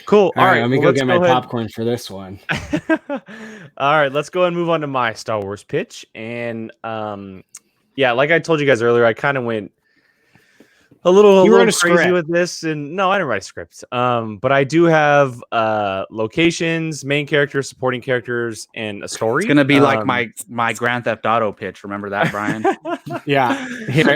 Cool. All right, right. let me Well, go let's get my go ahead. popcorn for this one. All right, let's go ahead and move on to my Star Wars pitch. And yeah, like I told you guys earlier, I kind of went a little You wrote a crazy script. with this, and no, I didn't write a script. But I do have locations, main characters, supporting characters, and a story. It's gonna be like my Grand Theft Auto pitch. Remember that, Brian? Yeah. Here,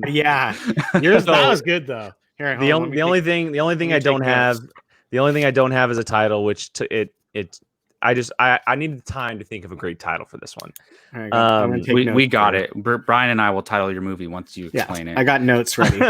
yeah. Yours that was good though. Here, The only thing I don't have is a title, which I needed time to think of a great title for this one. We got it. Brian and I will title your movie once you explain it. I got notes ready.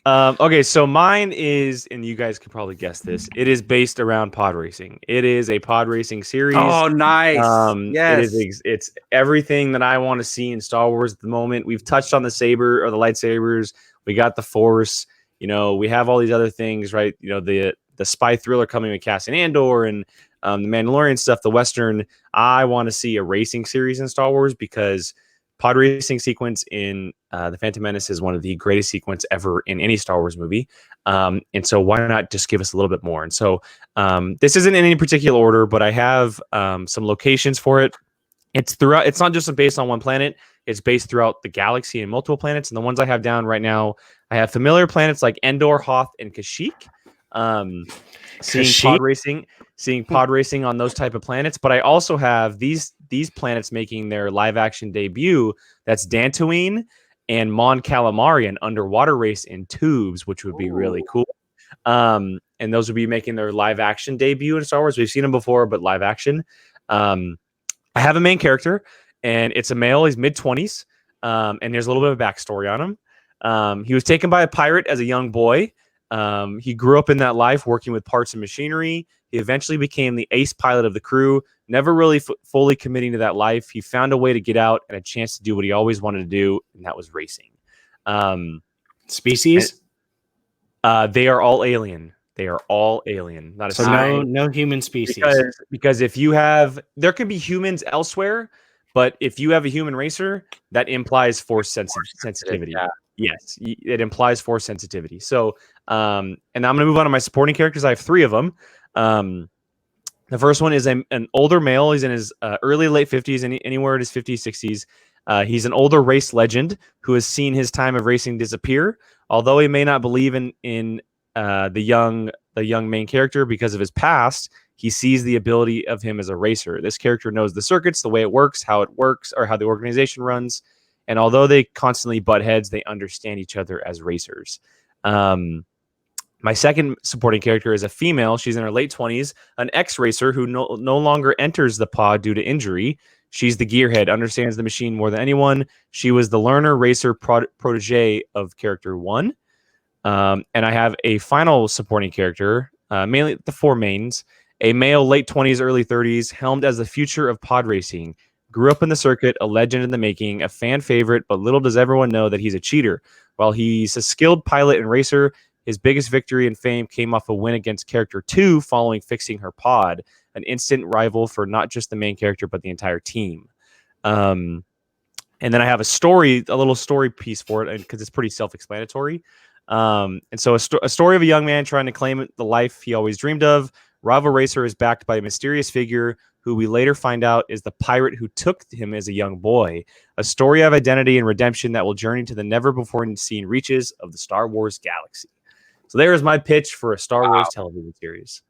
Okay, so mine is, and you guys could probably guess this. It is based around pod racing. It is a pod racing series. Oh, nice! Yes, it's everything that I want to see in Star Wars at the moment. We've touched on the saber or the lightsabers. We got the Force. You know, we have all these other things, right? You know, the spy thriller coming with Cassian Andor and the Mandalorian stuff, the Western. I want to see a racing series in Star Wars because pod racing sequence in The Phantom Menace is one of the greatest sequence ever in any Star Wars movie. And so why not just give us a little bit more? And so this isn't in any particular order, but I have some locations for it. It's not just based on one planet. It's based throughout the galaxy and multiple planets. And the ones I have down right now, I have familiar planets like Endor, Hoth, and Kashyyyk. Seeing pod racing on those type of planets, but I also have these planets making their live action debut. That's Dantooine and Mon Calamari, an underwater race in tubes, which would be really cool. And those would be making their live action debut in Star Wars. We've seen them before, but live action. I have a main character, and it's a male. He's mid-20s, and there's a little bit of a backstory on him. He was taken by a pirate as a young boy. He grew up in that life working with parts and machinery. He eventually became the ace pilot of the crew, never really fully committing to that life. He found a way to get out and a chance to do what he always wanted to do, and that was racing. Species? They are all alien. They are all alien. Not a so no human species. Because if there can be humans elsewhere, but if you have a human racer, that implies force sensitivity. Yeah. Yes, it implies force sensitivity. So, and I'm going to move on to my supporting characters. I have 3 of them. The first one is an older male. He's in his early late 50s, anywhere in his 50s, 60s. He's an older race legend who has seen his time of racing disappear. Although he may not believe in the young main character because of his past, he sees the ability of him as a racer. This character knows the circuits, the way it works, or how the organization runs. And although they constantly butt heads, they understand each other as racers. My second supporting character is a female. She's in her late 20s, an ex-racer who no longer enters the pod due to injury. She's the gearhead, understands the machine more than anyone. She was the learner racer protege of character 1. And I have a final supporting character, mainly the 4 mains. A male, late 20s, early 30s, helmed as the future of pod racing. Grew up in the circuit, a legend in the making, a fan favorite, but little does everyone know that he's a cheater. While he's a skilled pilot and racer, his biggest victory and fame came off a win against character 2 following fixing her pod, an instant rival for not just the main character, but the entire team. And then I have a little story piece for it, because it's pretty self-explanatory. And so a story of a young man trying to claim the life he always dreamed of. Rival racer is backed by a mysterious figure who we later find out is the pirate who took him as a young boy. A story of identity and redemption that will journey to the never-before-seen reaches of the Star Wars galaxy. So there is my pitch for a Star Wars television series.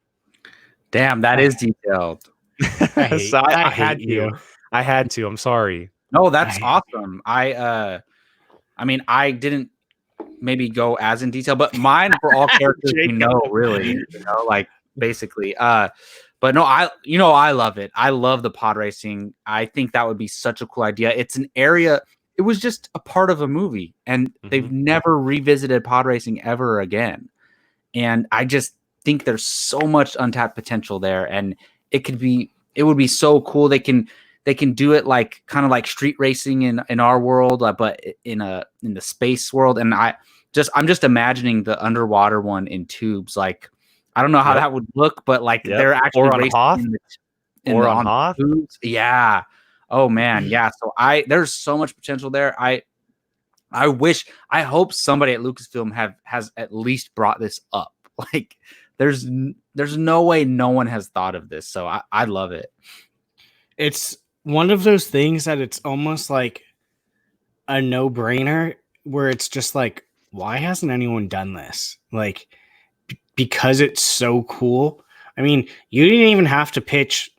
Damn, that is detailed. I had to. I'm sorry. No, that's awesome. I mean, I didn't maybe go as in detail, but mine were all characters really, like basically. But no, I love it. I love the pod racing. I think that would be such a cool idea. It's an area. It was just a part of a movie, and they've never revisited pod racing ever again. And I just think there's so much untapped potential there, and it would be so cool. They can do it like kind of like street racing in our world, but in the space world. And I'm just imagining the underwater one in tubes. Like, I don't know how that would look, but like they're actually or on Hoth, on Hoth. Yeah. Oh man. Yeah. So there's so much potential there. I hope somebody at Lucasfilm has at least brought this up. Like, there's no way no one has thought of this. So I love it. It's one of those things that it's almost like a no-brainer where it's just like, why hasn't anyone done this? Like, because it's so cool. I mean, you didn't even have to pitch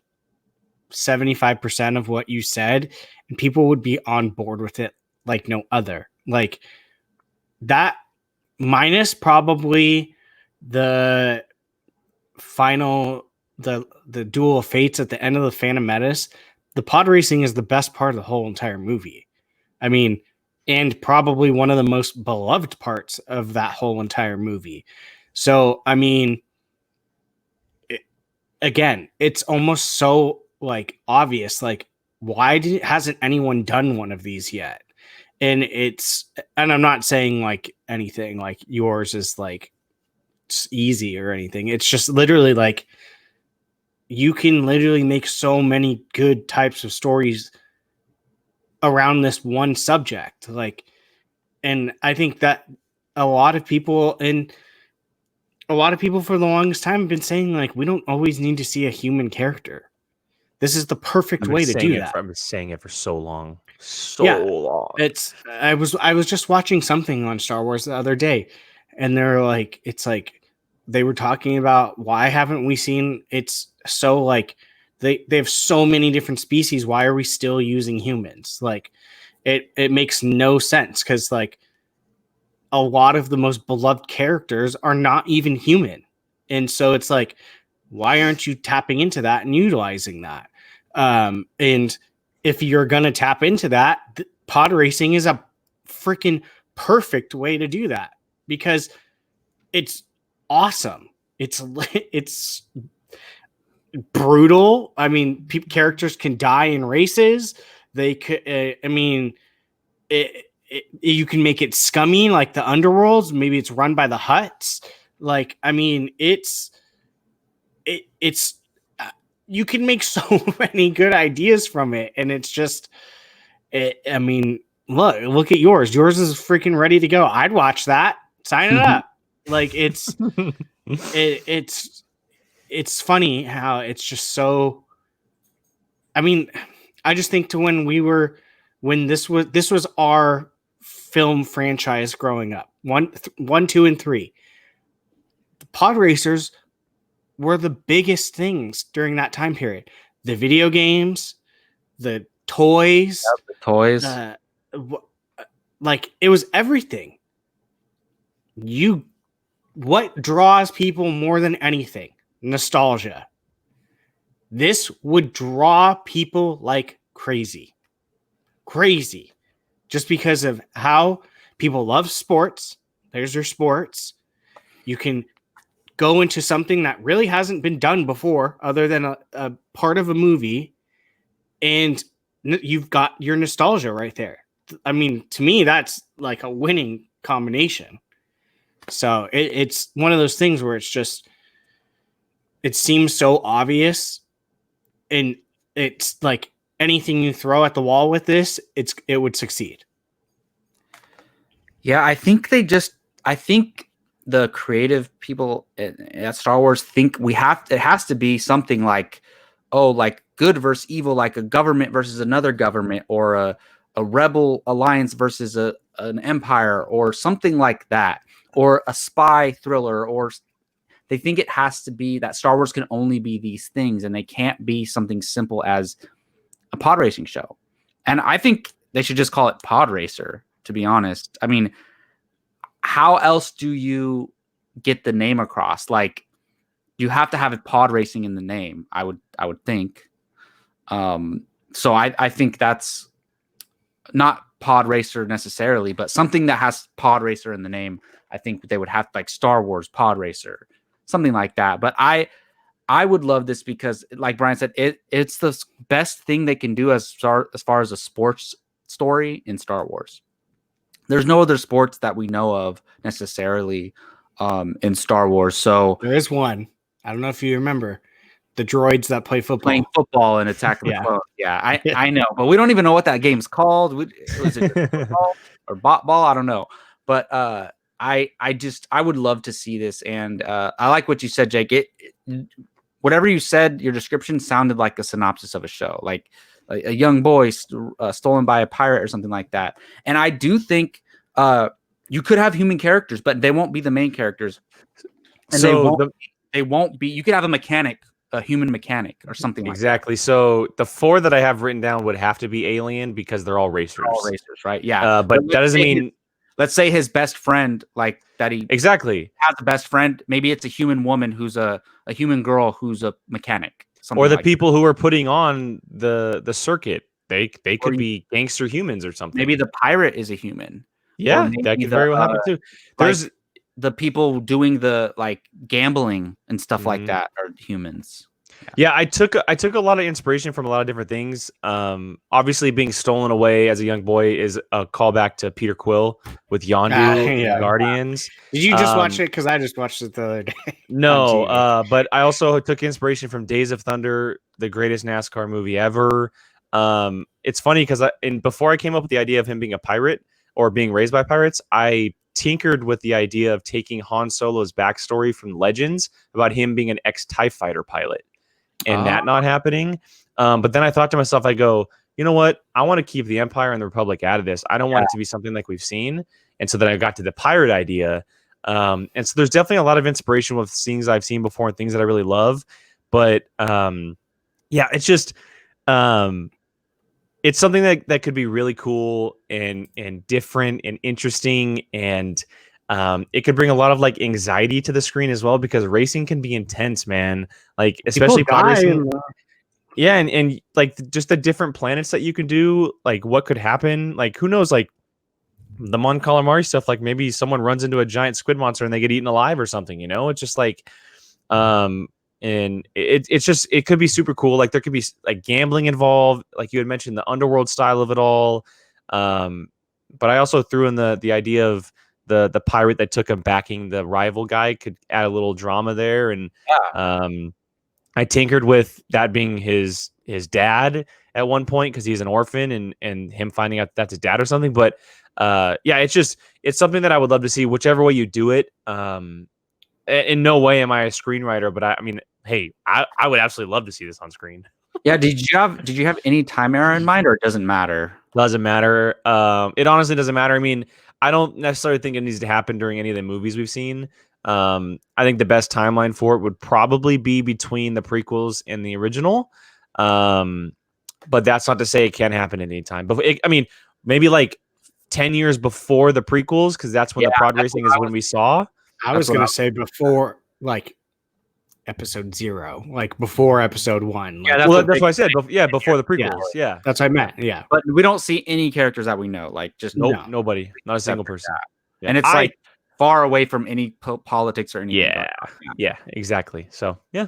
75% of what you said, and people would be on board with it like no other. Like that, minus probably the final, the Duel of Fates at the end of the Phantom Menace. The pod racing is the best part of the whole entire movie. I mean, and probably one of the most beloved parts of that whole entire movie. So, I mean, again, it's almost so like obvious. Like, why hasn't anyone done one of these yet? And I'm not saying like anything like yours is like easy or anything. It's just literally like you can literally make so many good types of stories around this one subject. Like, and I think that a lot of people for the longest time have been saying like, we don't always need to see a human character. This is the perfect way to do that. I've been saying it for so long. Long. I was just watching something on Star Wars the other day, and they're like, it's like they were talking about why haven't we seen, it's so like they have so many different species. Why are we still using humans? Like it makes no sense, because like a lot of the most beloved characters are not even human. And so it's like, why aren't you tapping into that and utilizing that? And if you're going to tap into that, pod racing is a freaking perfect way to do that, because it's awesome. It's brutal. I mean, characters can die in races. They could, I mean, you can make it scummy like the underworlds. Maybe it's run by the Hutts. Like, I mean, it's you can make so many good ideas from it, and it's just, I mean, look at yours. Yours is freaking ready to go. I'd watch that. Sign it up. Like it's funny how it's just so. I mean, I just think to when this was our film franchise growing up. 1, 2, and 3. The pod racers were the biggest things during that time period. The video games, the toys, like it was everything. What draws people more than anything? Nostalgia. This would draw people like crazy, just because of how people love sports. There's their sports. You can go into something that really hasn't been done before other than a part of a movie, and you've got your nostalgia right there. I mean, to me, that's like a winning combination. So it's one of those things where it's just, it seems so obvious, and it's like anything you throw at the wall with this, it would succeed. Yeah, I think the creative people at Star Wars think it has to be something like, like good versus evil, like a government versus another government, or a rebel alliance versus an empire, or something like that, or a spy thriller, or they think it has to be that Star Wars can only be these things, and they can't be something simple as a pod racing show. And I think they should just call it Pod Racer, to be honest. I mean, how else do you get the name across? Like, you have to have pod racing in the name, I would think. So I think that's not Pod Racer necessarily, but something that has Pod Racer in the name. I think they would have like Star Wars Pod Racer, something like that. But I would love this because, like Brian said, it's the best thing they can do as far as a sports story in Star Wars. There's no other sports that we know of necessarily in Star Wars. So there is one. I don't know if you remember the droids that play football. Playing football and Attack of the Clones. Yeah, I know, but we don't even know what that game's called. Was it football or bot ball? I don't know. But I would love to see this, and I like what you said, Jake. Whatever you said, your description sounded like a synopsis of a show, like a young boy stolen by a pirate or something like that. And I do think you could have human characters, but they won't be the main characters. And So they won't be. You could have a human mechanic, or something exactly. like that. So the 4 that I have written down would have to be alien because they're all racers. They're all racers, right? Yeah, but that doesn't mean. Let's say his best friend, like that he exactly has a best friend. Maybe it's a human woman who's a human girl who's a mechanic. Or the people who are putting on the circuit. They could be gangster humans or something. Maybe the pirate is a human. Yeah, that could very well happen too. There's the people doing the like gambling and stuff like that are humans. Yeah, I took a lot of inspiration from a lot of different things. Obviously, being stolen away as a young boy is a callback to Peter Quill with Yondu and Guardians. Did you just watch it? Because I just watched it the other day. No, but I also took inspiration from Days of Thunder, the greatest NASCAR movie ever. It's funny because before I came up with the idea of him being a pirate or being raised by pirates, I tinkered with the idea of taking Han Solo's backstory from Legends about him being an ex-TIE fighter pilot. And that not happening. But then I thought to myself, I go, you know what? I want to keep the Empire and the Republic out of this. I don't want it to be something like we've seen. And so then I got to the pirate idea. And so there's definitely a lot of inspiration with things I've seen before and things that I really love. But yeah, it's just it's something that could be really cool and different and interesting, and it could bring a lot of like anxiety to the screen as well, because racing can be intense, man. Like especially pod racing. Yeah, and like just the different planets that you can do, like what could happen, like who knows, like the Mon Calamari stuff, like maybe someone runs into a giant squid monster and they get eaten alive or something, you know? It's just like and it's just, it could be super cool. Like there could be like gambling involved, like you had mentioned, the underworld style of it all. But I also threw in the idea of the pirate that took him backing the rival guy could add a little drama there. And I tinkered with that being his dad at one point because he's an orphan, and him finding out that's his dad or something. But yeah, it's something that I would love to see, whichever way you do it. In no way am I a screenwriter, but I mean, hey, I would absolutely love to see this on screen. Yeah. Did you have any time era in mind, or it doesn't matter? Doesn't matter. It honestly doesn't matter. I mean, I don't necessarily think it needs to happen during any of the movies we've seen. I think the best timeline for it would probably be between the prequels and the original. But that's not to say it can't happen at any time. But I mean, maybe like 10 years before the prequels, because that's when the pod racing is when we saw. I was gonna say before, like episode 0, like before episode 1. Like, Yeah, that's what I said. Before the prequels. Yeah, that's what I meant. Yeah, but we don't see any characters that we know. Like just nobody, not a single person. Yeah. And it's like far away from any politics or anything. Yeah, exactly. So yeah.